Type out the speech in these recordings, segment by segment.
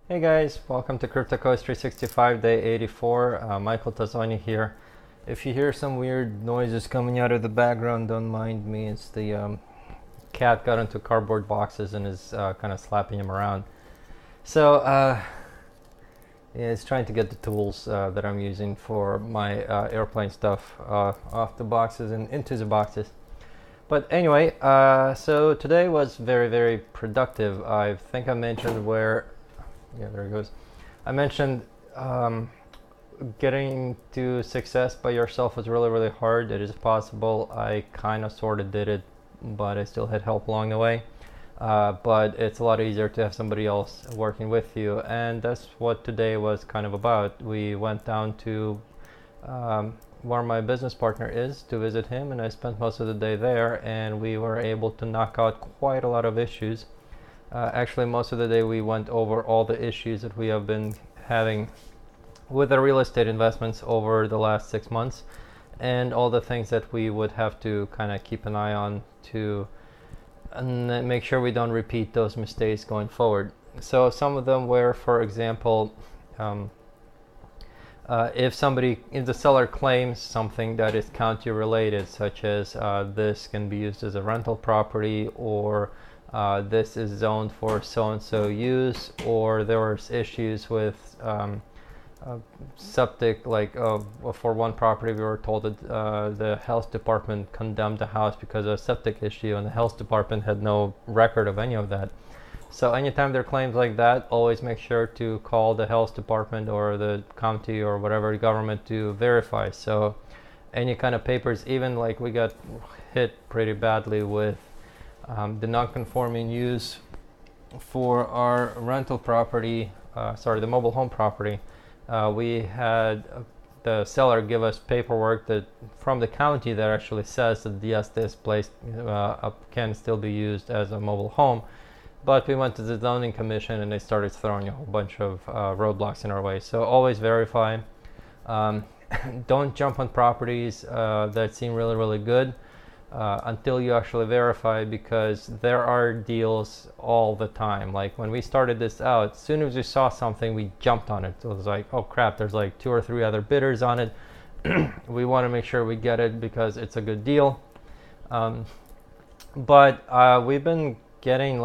Hey guys, welcome to CryptoCoach365 day 84. Michael Tazzoni here. If you hear some weird noises coming out of the background, don't mind me. It's the cat got into cardboard boxes and is kind of slapping him around. So yeah, it's trying to get the tools that I'm using for my airplane stuff off the boxes and into the boxes. But anyway, so today was very, very productive. I think I mentioned yeah, there it goes. I mentioned getting to success by yourself is really, really hard. It is possible. I kind of sort of did it, but I still had help along the way. But it's a lot easier to have somebody else working with you, and that's what today was kind of about. We went down to where my business partner is to visit him, and I spent most of the day there, and we were able to knock out quite a lot of issues. Actually, most of the day we went over all the issues that we have been having with the real estate investments over the last 6 months, and all the things that we would have to kind of keep an eye on to and make sure we don't repeat those mistakes going forward. So some of them were, for example, if the seller claims something that is county related, such as this can be used as a rental property, or this is zoned for so-and-so use, or there was issues with septic, like for one property we were told that the health department condemned the house because of a septic issue, and the health department had no record of any of that. So anytime there are claims like that, always make sure to call the health department or the county or whatever government to verify. So any kind of papers, even like we got hit pretty badly with the non-conforming use for our rental property, the mobile home property. We had the seller give us paperwork that from the county that actually says that yes, this place can still be used as a mobile home. But we went to the zoning commission and they started throwing a whole bunch of roadblocks in our way. So always verify. Don't jump on properties that seem really, really good until you actually verify, because there are deals all the time. Like when we started this out, as soon as we saw something, we jumped on it. So it was like, oh crap, there's like 2 or 3 other bidders on it. We want to make sure we get it because it's a good deal. But we've been getting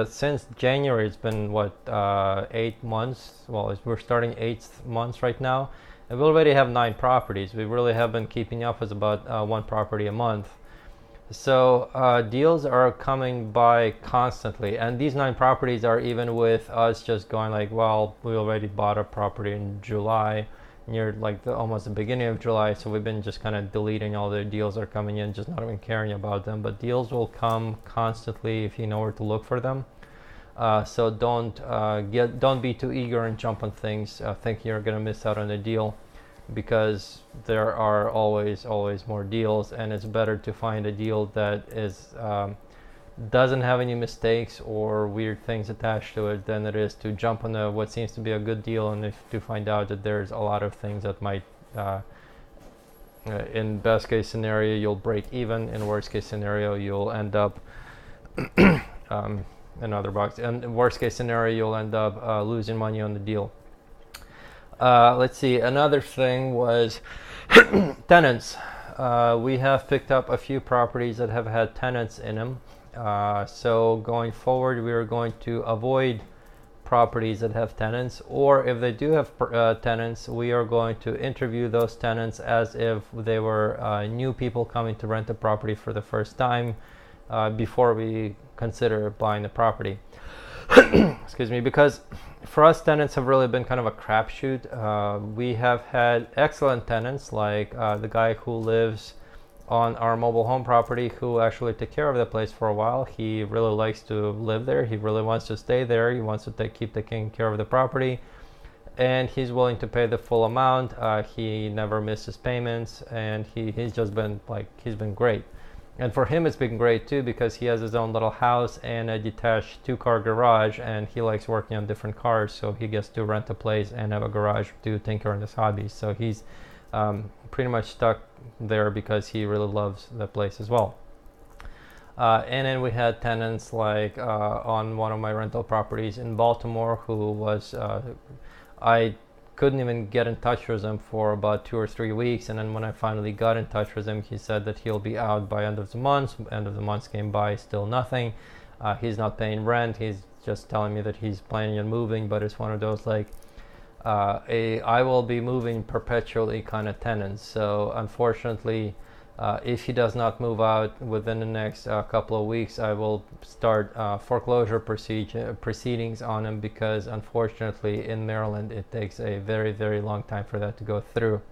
since January, it's been 8 months. Well, we're starting 8th months right now, and we already have 9 properties. We really have been keeping up with about 1 property a month. So deals are coming by constantly, and these 9 properties are even with us just going like, well, we already bought a property in July, near like almost the beginning of July, so we've been just kind of deleting all the deals that are coming in, just not even caring about them. But deals will come constantly if you know where to look for them. So don't be too eager and jump on things thinking you're gonna miss out on a deal, because there are always more deals, and it's better to find a deal that is doesn't have any mistakes or weird things attached to it than it is to jump on what seems to be a good deal and to find out that there's a lot of things that might in best case scenario you'll break even, in worst case scenario you'll end up another box, and in worst case scenario you'll end up losing money on the deal. Let's see, another thing was tenants. We have picked up a few properties that have had tenants in them. So going forward, we are going to avoid properties that have tenants, or if they do have tenants, we are going to interview those tenants as if they were new people coming to rent the property for the first time before we consider buying the property. Excuse me, because for us, tenants have really been kind of a crapshoot. We have had excellent tenants, like the guy who lives on our mobile home property, who actually took care of the place for a while. He really likes to live there. He really wants to stay there. He wants to keep taking care of the property, and he's willing to pay the full amount. He never misses payments, and he's just been he's been great. And for him, it's been great too, because he has his own little house and a detached 2-car garage, and he likes working on different cars, so he gets to rent a place and have a garage to take care of his hobbies. So he's pretty much stuck there because he really loves the place as well. And then we had tenants like on one of my rental properties in Baltimore who was, I couldn't even get in touch with him for about 2 or 3 weeks, and then when I finally got in touch with him, he said that he'll be out by end of the month. End of the month came by, still nothing. He's not paying rent. He's just telling me that he's planning on moving, but it's one of those like I will be moving perpetually kind of tenants. So unfortunately, if he does not move out within the next couple of weeks, I will start foreclosure proceedings on him, because unfortunately in Maryland it takes a very, very long time for that to go through.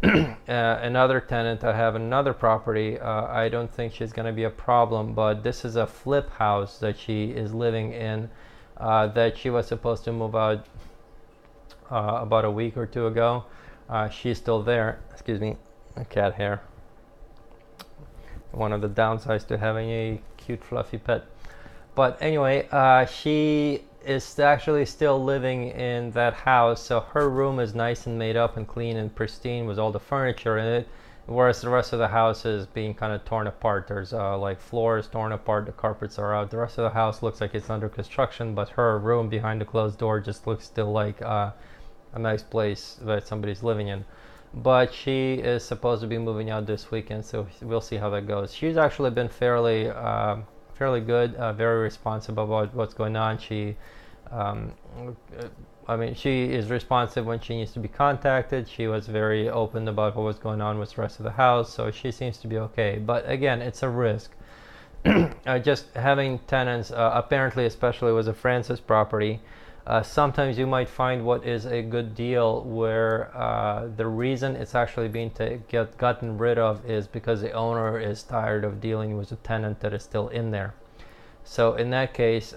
Another tenant I have another property, I don't think she's going to be a problem, but this is a flip house that she is living in, that she was supposed to move out about a week or two ago. She's still there. Excuse me, a cat hair. One of the downsides to having a cute fluffy pet. But anyway, she is actually still living in that house, so her room is nice and made up and clean and pristine with all the furniture in it, whereas the rest of the house is being kind of torn apart. There's like floors torn apart, the carpets are out. The rest of the house looks like it's under construction, but her room behind the closed door just looks still like a nice place that somebody's living in. But she is supposed to be moving out this weekend, so we'll see how that goes. She's actually been fairly good, very responsive about what's going on. She she is responsive when she needs to be contacted. She was very open about what was going on with the rest of the house, so she seems to be okay. But again, it's a risk. Just having tenants, apparently, especially with a Francis property, sometimes you might find what is a good deal where the reason it's actually being gotten rid of is because the owner is tired of dealing with a tenant that is still in there. So in that case,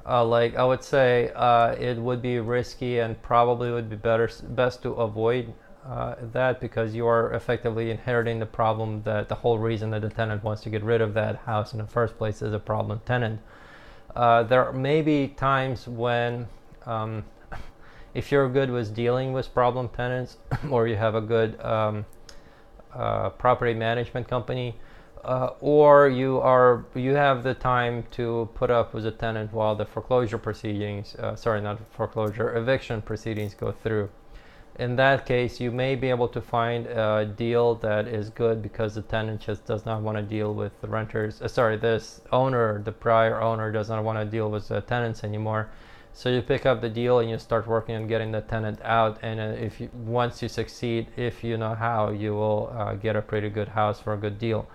like I would say, it would be risky and probably would be best to avoid that, because you are effectively inheriting the problem, that the whole reason that the tenant wants to get rid of that house in the first place is a problem tenant. There may be times when if you're good with dealing with problem tenants or you have a good property management company, or you have the time to put up with a tenant while the foreclosure proceedings, eviction proceedings go through. In that case, you may be able to find a deal that is good, because the tenant just does not want to deal with the renters. The prior owner does not want to deal with the tenants anymore. So you pick up the deal and you start working on getting the tenant out. And once you succeed, if you know how, you will get a pretty good house for a good deal.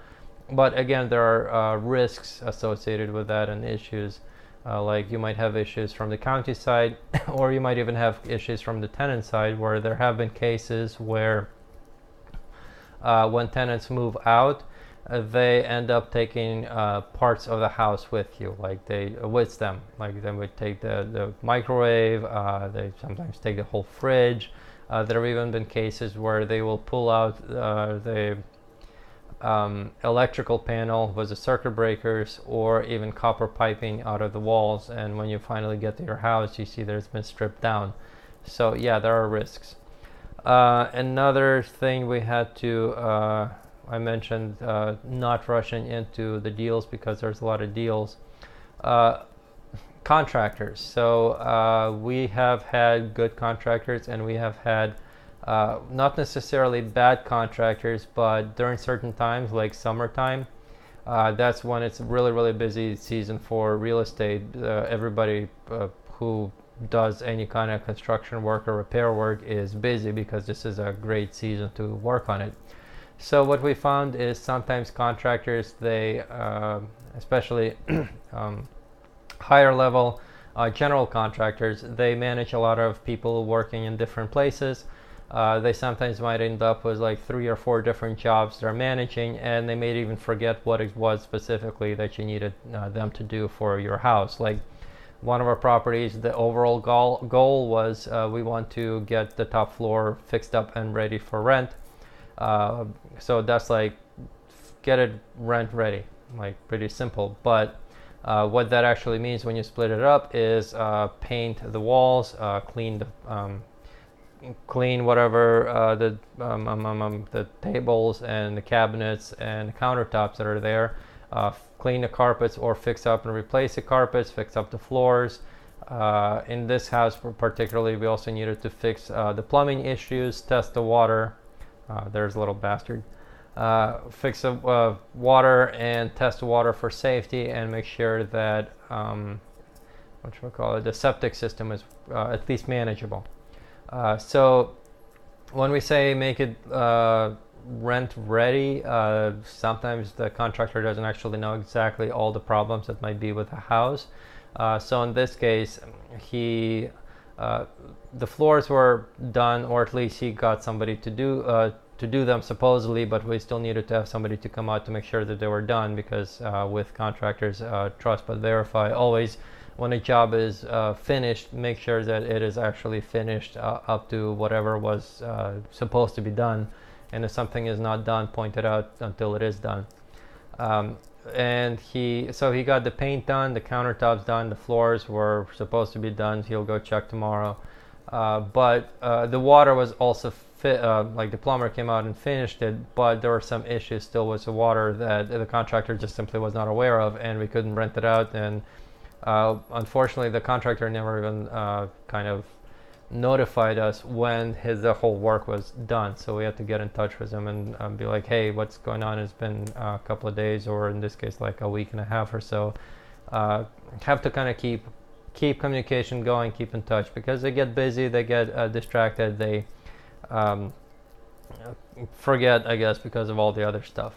But again, there are risks associated with that and issues. Like you might have issues from the county side, or you might even have issues from the tenant side, where there have been cases where when tenants move out, they end up taking parts of the house with them. Like they would take the microwave, they sometimes take the whole fridge. There have even been cases where they will pull out the electrical panel with the circuit breakers, or even copper piping out of the walls, and when you finally get to your house, you see that it's been stripped down. So yeah, there are risks. Another thing we had to I mentioned not rushing into the deals, because there's a lot of deals. Contractors. So we have had good contractors, and we have had not necessarily bad contractors, but during certain times like summertime, that's when it's really, really busy season for real estate. Everybody who does any kind of construction work or repair work is busy, because this is a great season to work on it. So what we found is sometimes contractors, they especially higher level general contractors, they manage a lot of people working in different places. They sometimes might end up with like 3 or 4 different jobs they're managing, and they may even forget what it was specifically that you needed them to do for your house. Like one of our properties, the overall goal was we want to get the top floor fixed up and ready for rent. So that's like get it rent ready, like pretty simple. But what that actually means when you split it up is paint the walls, clean clean whatever the tables and the cabinets and the countertops that are there, clean the carpets or fix up and replace the carpets, fix up the floors. In this house particularly, we also needed to fix the plumbing issues, test the water. There's a little bastard. Fix the water and test the water for safety and make sure that the septic system is at least manageable. So when we say make it rent ready, sometimes the contractor doesn't actually know exactly all the problems that might be with the house. So in this case, the floors were done, or at least he got somebody to do them supposedly, but we still needed to have somebody to come out to make sure that they were done, because with contractors, trust but verify. Always, when a job is finished, make sure that it is actually finished up to whatever was supposed to be done, and if something is not done, point it out until it is done. And he got the paint done, the countertops done, the floors were supposed to be done. He'll go check tomorrow. But the water was also like the plumber came out and finished it, but there were some issues still with the water that the contractor just simply was not aware of, and we couldn't rent it out. And unfortunately, the contractor never even kind of notified us when the whole work was done. So we had to get in touch with him and be like, hey, what's going on? It's been a couple of days, or in this case like a week and a half or so. Have to kind of keep communication going, keep in touch, because they get busy, they get distracted, they forget, I guess, because of all the other stuff.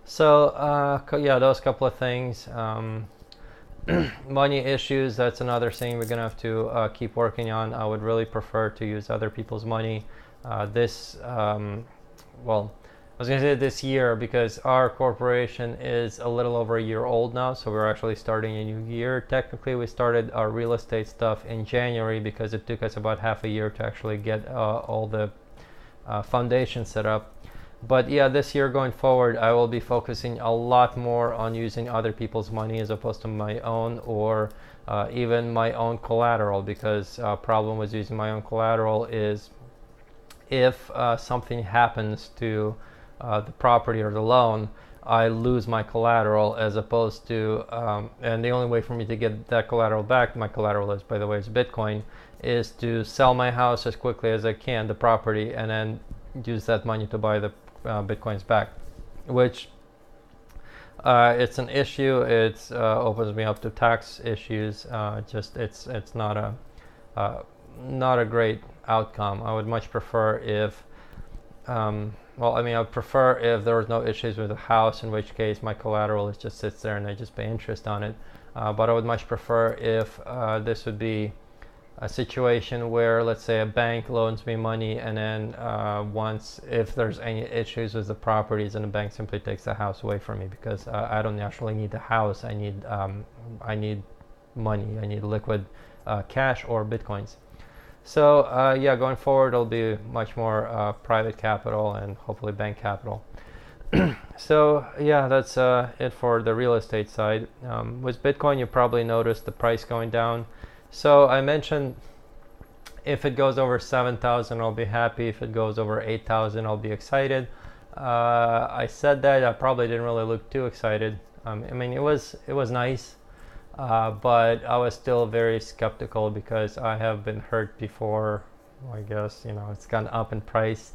So yeah, those couple of things. Money issues, that's another thing we're gonna have to keep working on. I would really prefer to use other people's money well, I was gonna say this year, because our corporation is a little over a year old now, so we're actually starting a new year. Technically, we started our real estate stuff in January because it took us about half a year to actually get all the foundation set up. But yeah, this year going forward, I will be focusing a lot more on using other people's money as opposed to my own, or even my own collateral, because problem with using my own collateral is if something happens to the property or the loan, I lose my collateral, as opposed to, and the only way for me to get that collateral back, my collateral is, by the way, is Bitcoin, is to sell my house as quickly as I can, the property, and then use that money to buy the Bitcoins back, which it's an issue. It opens me up to tax issues. It's not a great outcome. I would much prefer if I would prefer if there was no issues with the house, in which case my collateral just sits there and I just pay interest on it. But I would much prefer if this would be a situation where, let's say, a bank loans me money, and then if there's any issues with the properties, and the bank simply takes the house away from me, because I don't actually need the house. I need money. I need liquid cash or Bitcoins. So yeah, going forward, it'll be much more private capital and hopefully bank capital. So yeah, that's it for the real estate side. With Bitcoin, you probably noticed the price going down. So I mentioned if it goes over 7,000, I'll be happy. If it goes over 8,000, I'll be excited. I said that. I probably didn't really look too excited. I mean, it was nice, but I was still very skeptical, because I have been hurt before. I guess, it's gone up in price.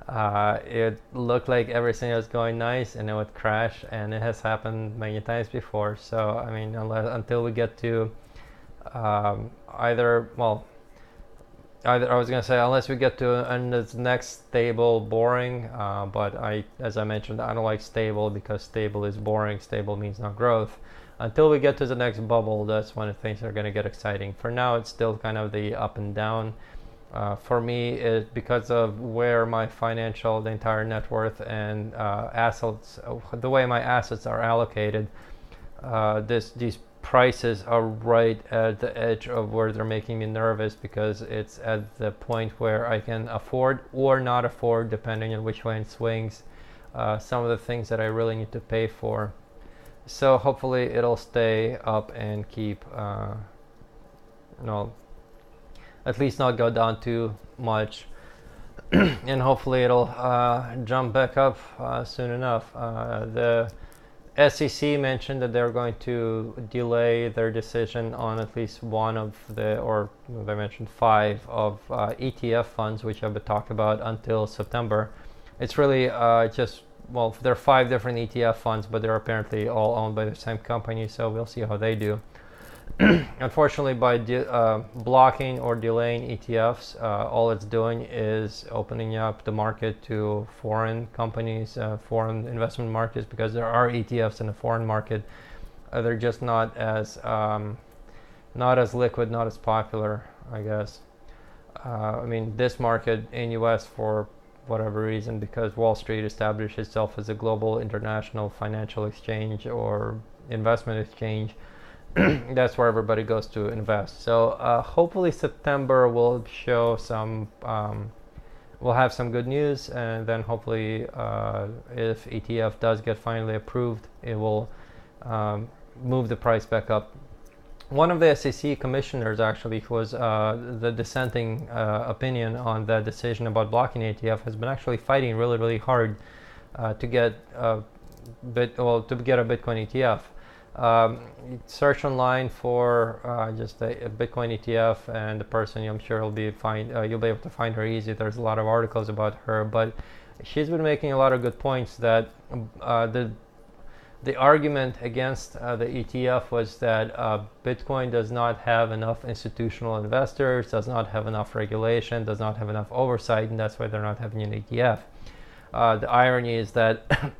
It looked like everything was going nice, and it would crash, and it has happened many times before. So I mean, until we get to either I was gonna say, unless we get to this next stable, boring, but as I mentioned, I don't like stable, because stable is boring. Stable means no growth. Until we get to the next bubble, that's when things are gonna get exciting. For now, it's still kind of the up and down. For me, because of where my the entire net worth and assets, the way my assets are allocated, these prices are right at the edge of where they're making me nervous, because it's at the point where I can afford or not afford, depending on which way it swings, some of the things that I really need to pay for. So hopefully it'll stay up and keep at least not go down too much. And hopefully it'll jump back up soon enough. The SEC mentioned that they're going to delay their decision on at least one of the, or they mentioned 5 of ETF funds, which have been talked about, until September. It's really just, well, there are 5 different ETF funds, but they're apparently all owned by the same company, so we'll see how they do. Unfortunately, by blocking or delaying ETFs, all it's doing is opening up the market to foreign companies, foreign investment markets, because there are ETFs in the foreign market. They're just not as liquid, not as popular, I guess. I mean, this market in US, for whatever reason, because Wall Street established itself as a global international financial exchange or investment exchange, that's where everybody goes to invest. So hopefully September will show some, we'll have some good news, and then hopefully if ETF does get finally approved, it will move the price back up. One of the SEC commissioners, actually, who was the dissenting opinion on the decision about blocking ETF, has been actually fighting really, really hard to get a Bitcoin ETF. Search online for just a Bitcoin ETF, and the person, I'm sure you'll be able to find her easy. There's a lot of articles about her, but she's been making a lot of good points. That the argument against the ETF was that Bitcoin does not have enough institutional investors, does not have enough regulation, does not have enough oversight, and that's why they're not having an ETF. The irony is that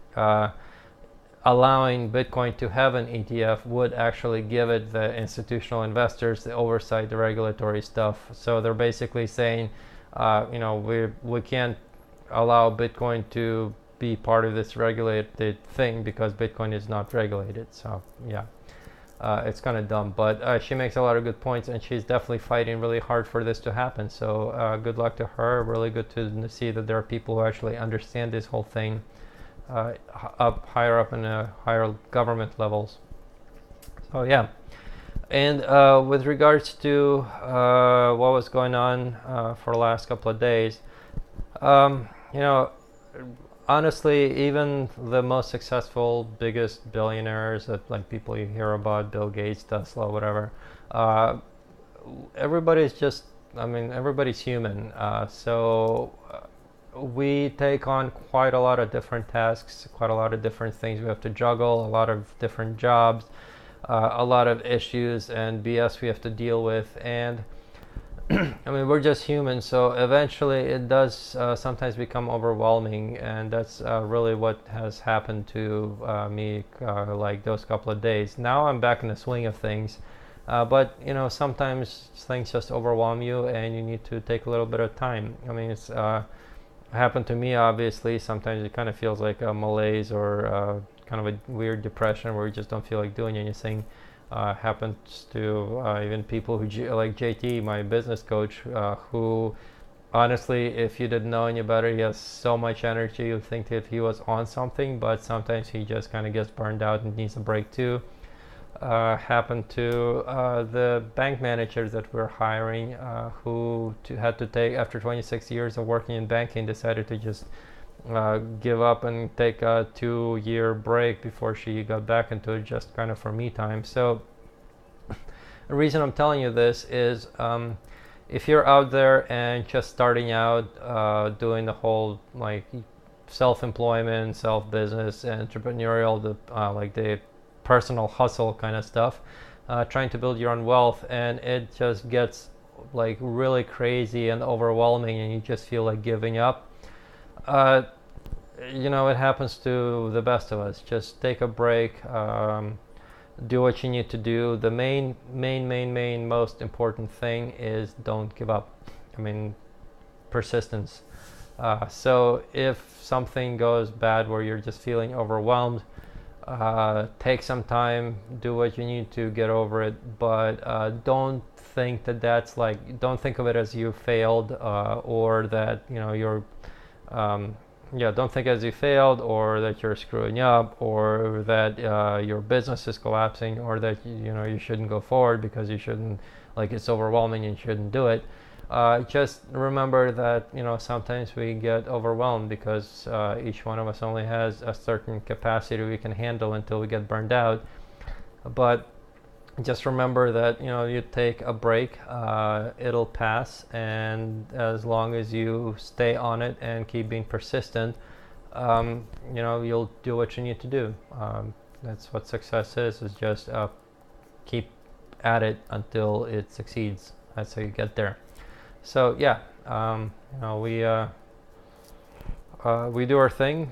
allowing Bitcoin to have an ETF would actually give it the institutional investors, the oversight, the regulatory stuff. So they're basically saying, we can't allow Bitcoin to be part of this regulated thing because Bitcoin is not regulated. So yeah, it's kind of dumb, but she makes a lot of good points, and she's definitely fighting really hard for this to happen. So good luck to her. Really good to see that there are people who actually understand this whole thing. Higher up in the higher government levels. So yeah, and with regards to what was going on for the last couple of days, honestly, even the most successful, biggest billionaires that, like, people you hear about, Bill Gates, Tesla, whatever, everybody's human. So we take on quite a lot of different tasks, quite a lot of different things we have to juggle, a lot of different jobs, a lot of issues and BS we have to deal with. And we're just humans, so eventually it does sometimes become overwhelming, and that's really what has happened to me like those couple of days. Now I'm back in the swing of things, but sometimes things just overwhelm you and you need to take a little bit of time. It's happened to me, obviously. Sometimes it kind of feels like a malaise or kind of a weird depression where you just don't feel like doing anything. Happens to even people who like JT, my business coach, who honestly, if you didn't know any better, he has so much energy, you'd think that he was on something, but sometimes he just kind of gets burned out and needs a break too. Happened to the bank managers that we're hiring, who had to take, after 26 years of working in banking, decided to just give up and take a 2-year break before she got back into it, just kind of for me time. So the reason I'm telling you this is if you're out there and just starting out doing the whole like self-employment, self-business, entrepreneurial, the personal hustle kind of stuff, trying to build your own wealth, and it just gets like really crazy and overwhelming and you just feel like giving up, it happens to the best of us. Just take a break, do what you need to do. The main most important thing is don't give up. Persistence. So if something goes bad where you're just feeling overwhelmed, take some time, do what you need to get over it, but don't think that don't think of it as you failed, or that you're don't think as you failed, or that you're screwing up, or that your business is collapsing, or that you shouldn't go forward because you shouldn't, it's overwhelming and you shouldn't do it. Just remember that, sometimes we get overwhelmed because each one of us only has a certain capacity we can handle until we get burned out. But just remember that, you take a break, it'll pass, and as long as you stay on it and keep being persistent, you'll do what you need to do. That's what success is just keep at it until it succeeds. That's how you get there. So yeah, we do our thing,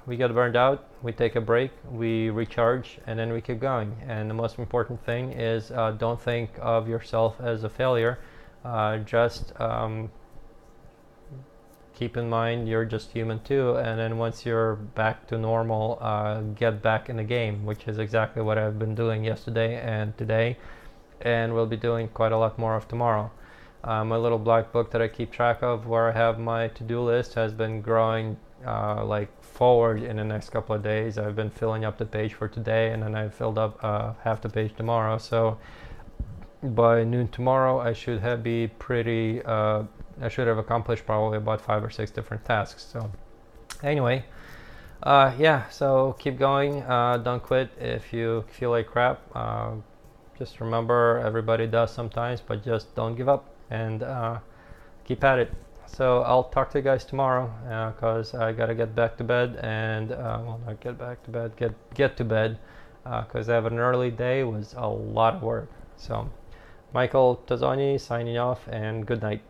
we get burned out, we take a break, we recharge, and then we keep going. And the most important thing is don't think of yourself as a failure. Just keep in mind you're just human too, and then once you're back to normal, get back in the game, which is exactly what I've been doing yesterday and today, and we'll be doing quite a lot more of tomorrow. My little black book that I keep track of where I have my to-do list has been growing like forward in the next couple of days. I've been filling up the page for today, and then I filled up half the page tomorrow. So by noon tomorrow, I should have I should have accomplished probably about 5 or 6 different tasks. So anyway, yeah, so keep going. Don't quit if you feel like crap. Just remember, everybody does sometimes, but just don't give up and keep at it. So I'll talk to you guys tomorrow because I gotta get back to bed and well, not get back to bed, get to bed because I have an early day. It was a lot of work. So Michael Tazzoni signing off, and good night.